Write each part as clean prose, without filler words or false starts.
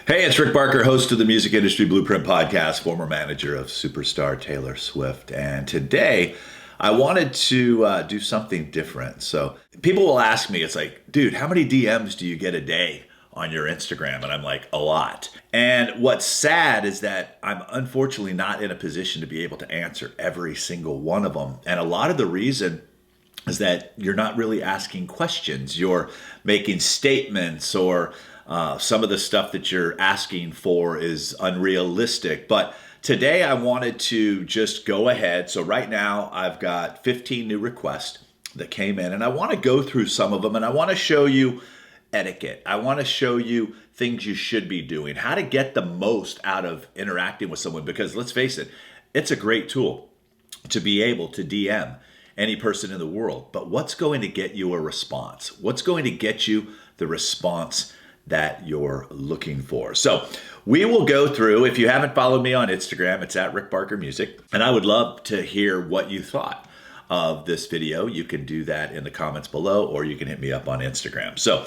Hey, it's Rick Barker, host of the Music Industry Blueprint Podcast, former manager of superstar Taylor Swift. And today I wanted to do something different. So people will ask me, it's like, dude, how many DMs do you get a day on your Instagram? And I'm like, a lot. And what's sad is that I'm unfortunately not in a position to be able to answer every single one of them. And a lot of the reason is that you're not really asking questions. You're making statements, or some of the stuff that you're asking for is unrealistic. But today I wanted to just go ahead. So right now I've got 15 new requests that came in, and I want to go through some of them, and I want to show you etiquette. I want to show you things you should be doing, how to get the most out of interacting with someone, because let's face it, it's a great tool to be able to DM any person in the world. But what's going to get you a response? What's going to get you the response that you're looking for? So we will go through. If you haven't followed me on Instagram, it's at Rick Barker Music. And I would love to hear what you thought of this video. You can do that in the comments below, or you can hit me up on Instagram. So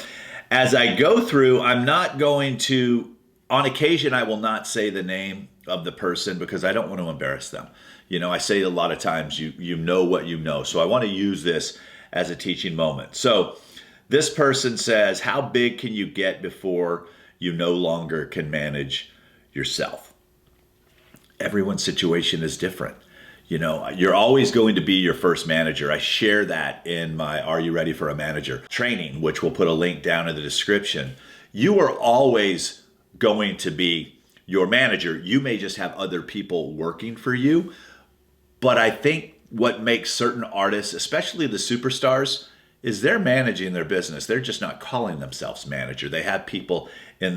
as I go through, I'm not going to, on occasion, I will not say the name of the person because I don't want to embarrass them. You know, I say a lot of times, you know what you know. So I want to use this as a teaching moment. So this person says, how big can you get before you no longer can manage yourself? Everyone's situation is different. You know, you're always going to be your first manager. I share that in my Are You Ready for a Manager training, which we'll put a link down in the description. You are always going to be your manager. You may just have other people working for you. But I think what makes certain artists, especially the superstars, is they're managing their business. They're just not calling themselves manager. They have people in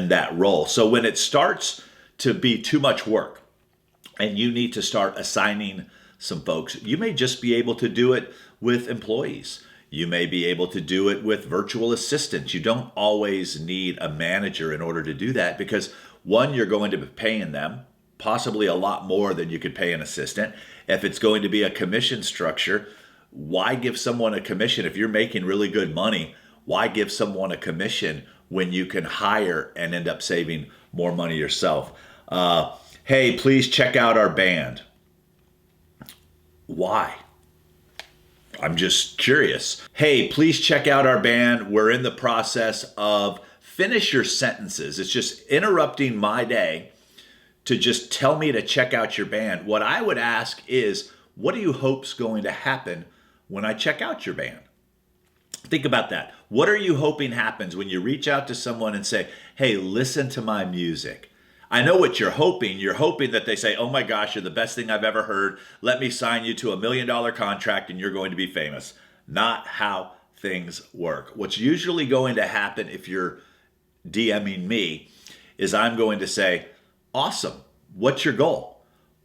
that role. So when it starts to be too much work and you need to start assigning some folks, you may just be able to do it with employees. You may be able to do it with virtual assistants. You don't always need a manager in order to do that because, one, you're going to be paying them possibly a lot more than you could pay an assistant. If it's going to be a commission structure, why give someone a commission? If you're making really good money, why give someone a commission when you can hire and end up saving more money yourself? Hey, please check out our band. Why? I'm just curious. Hey, please check out our band. We're in the process of, finish your sentences. It's just interrupting my day to just tell me to check out your band. What I would ask is, what do you hope's going to happen when I check out your band? Think about that. What are you hoping happens when you reach out to someone and say, hey, listen to my music? I know what you're hoping. You're hoping that they say, oh my gosh, you're the best thing I've ever heard. Let me sign you to $1 million contract and you're going to be famous. Not how things work. What's usually going to happen if you're DMing me is I'm going to say, awesome. What's your goal?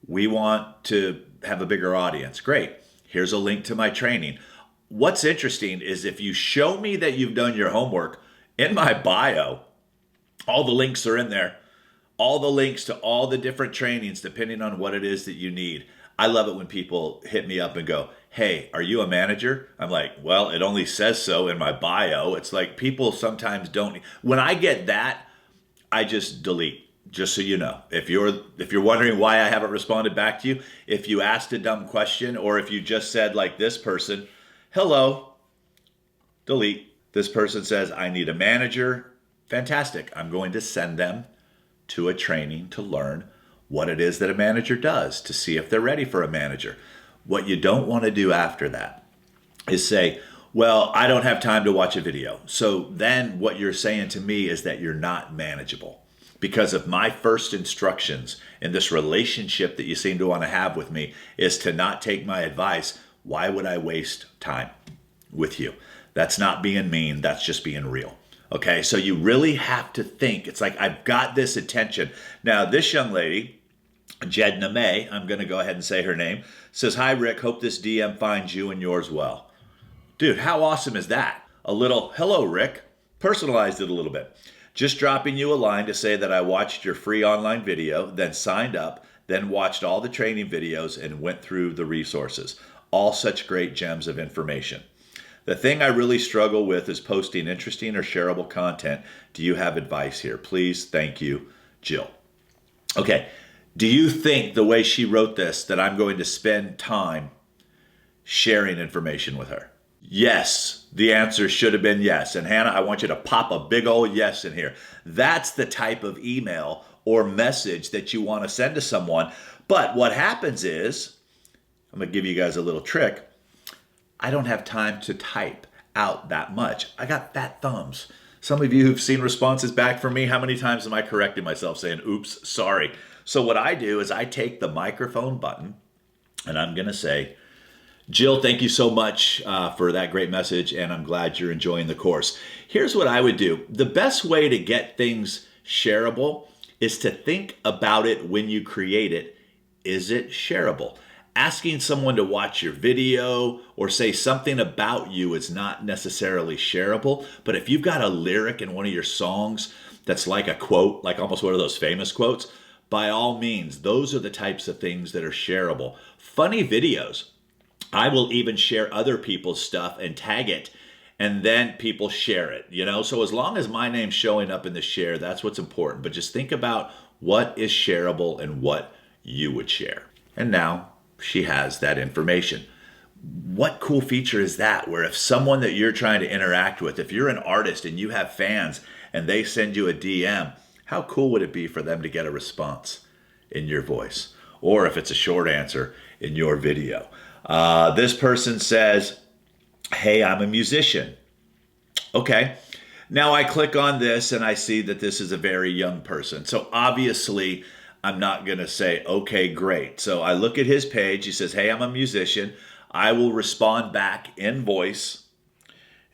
We want to have a bigger audience. Great. Here's a link to my training. What's interesting is if you show me that you've done your homework, in my bio, all the links are in there. All the links to all the different trainings, depending on what it is that you need. I love it when people hit me up and go, hey, are you a manager? I'm like, well, it only says so in my bio. It's like people sometimes don't. When I get that, I just delete. Just so you know, if you're wondering why I haven't responded back to you, if you asked a dumb question, or if you just said like this person, hello, delete. This person says, I need a manager. Fantastic. I'm going to send them to a training to learn what it is that a manager does, to see if they're ready for a manager. What you don't want to do after that is say, well, I don't have time to watch a video. So then what you're saying to me is that you're not manageable. Because of my first instructions in this relationship that you seem to want to have with me is to not take my advice. Why would I waste time with you? That's not being mean. That's just being real. Okay, so you really have to think. It's like, I've got this attention. Now, this young lady, Jedna May, I'm going to go ahead and say her name, says, hi, Rick. Hope this DM finds you and yours well. Dude, how awesome is that? A little, hello, Rick. Personalized it a little bit. Just dropping you a line to say that I watched your free online video, then signed up, then watched all the training videos and went through the resources. All such great gems of information. The thing I really struggle with is posting interesting or shareable content. Do you have advice here? Please, thank you, Jill. Okay, do you think the way she wrote this that I'm going to spend time sharing information with her? Yes, the answer should have been yes. And Hannah, I want you to pop a big old yes in here. That's the type of email or message that you want to send to someone. But what happens is, I'm going to give you guys a little trick. I don't have time to type out that much. I got fat thumbs. Some of you who've seen responses back from me, how many times am I correcting myself saying, oops, sorry? So what I do is I take the microphone button and I'm going to say, Jill, thank you so much for that great message, and I'm glad you're enjoying the course. Here's what I would do. The best way to get things shareable is to think about it when you create it. Is it shareable? Asking someone to watch your video or say something about you is not necessarily shareable, but if you've got a lyric in one of your songs that's like a quote, like almost one of those famous quotes, by all means, those are the types of things that are shareable. Funny videos. I will even share other people's stuff and tag it, and then people share it, So as long as my name's showing up in the share, that's what's important. But just think about what is shareable and what you would share. And now she has that information. What cool feature is that, where if someone that you're trying to interact with, if you're an artist and you have fans and they send you a DM, how cool would it be for them to get a response in your voice? Or if it's a short answer, in your video. This person says, hey, I'm a musician. Okay. Now I click on this and I see that this is a very young person. So obviously I'm not going to say, okay, great. So I look at his page. He says, hey, I'm a musician. I will respond back in voice.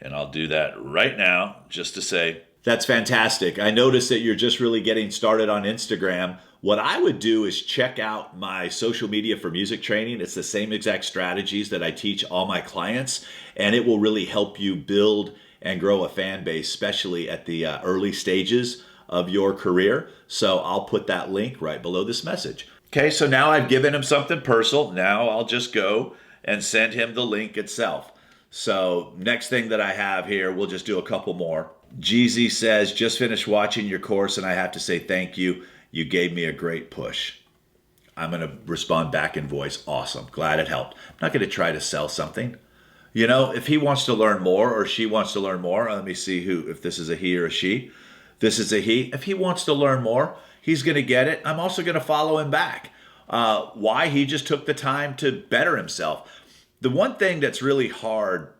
And I'll do that right now just to say, that's fantastic. I noticed that you're just really getting started on Instagram. What I would do is check out my social media for music training. It's the same exact strategies that I teach all my clients, and it will really help you build and grow a fan base, especially at the early stages of your career. So I'll put that link right below this message. Okay, so now I've given him something personal. Now I'll just go and send him the link itself. So next thing that I have here, we'll just do a couple more. Jeezy says, just finished watching your course and I have to say thank you. You gave me a great push. I'm going to respond back in voice. Awesome. Glad it helped. I'm not going to try to sell something. If he wants to learn more or she wants to learn more, let me see if this is a he or a she. This is a he. If he wants to learn more, he's going to get it. I'm also going to follow him back. Why? He just took the time to better himself. The one thing that's really hard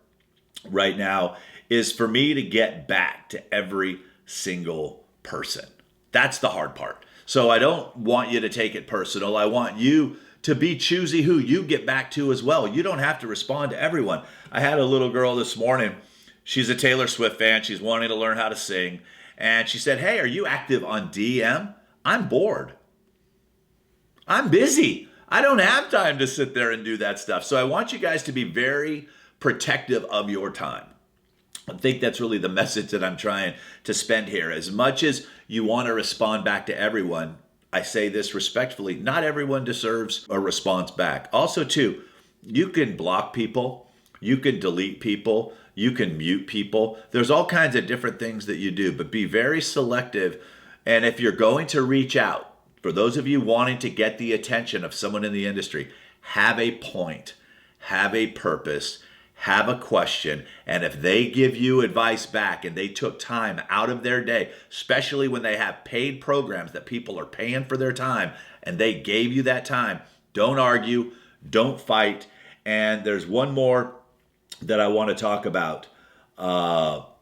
right now is for me to get back to every single person. That's the hard part. So I don't want you to take it personal. I want you to be choosy who you get back to as well. You don't have to respond to everyone. I had a little girl this morning. She's a Taylor Swift fan. She's wanting to learn how to sing. And she said, hey, are you active on DM? I'm bored. I'm busy. I don't have time to sit there and do that stuff. So I want you guys to be very protective of your time. I think that's really the message that I'm trying to spend here. As much as you want to respond back to everyone, I say this respectfully, not everyone deserves a response back. Also, too, you can block people, you can delete people, you can mute people. There's all kinds of different things that you do, but be very selective. And if you're going to reach out, for those of you wanting to get the attention of someone in the industry, have a point, have a purpose, have a question, and if they give you advice back and they took time out of their day, especially when they have paid programs that people are paying for their time, and they gave you that time, don't argue, don't fight. And there's one more that I want to talk about. No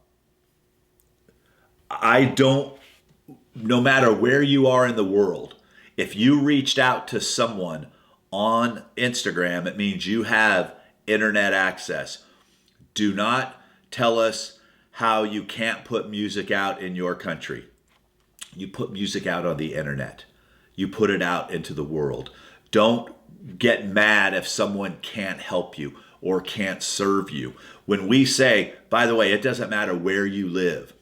matter where you are in the world, if you reached out to someone on Instagram, it means you have internet access. Do not tell us how you can't put music out in your country. You put music out on the internet. You put it out into the world. Don't get mad if someone can't help you or can't serve you. When we say, by the way, it doesn't matter where you live,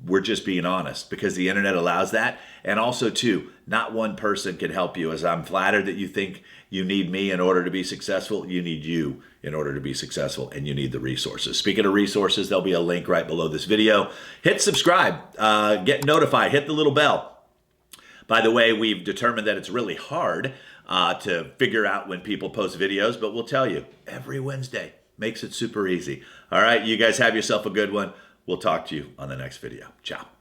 we're just being honest because the internet allows that. And also too, not one person can help you. As I'm flattered that you think you need me in order to be successful, you need you in order to be successful, and you need the resources. Speaking of resources, there'll be a link right below this video. Hit subscribe, get notified, hit the little bell. By the way, we've determined that it's really hard to figure out when people post videos, but we'll tell you every Wednesday. Makes it super easy. All right, you guys have yourself a good one. We'll talk to you on the next video. Ciao.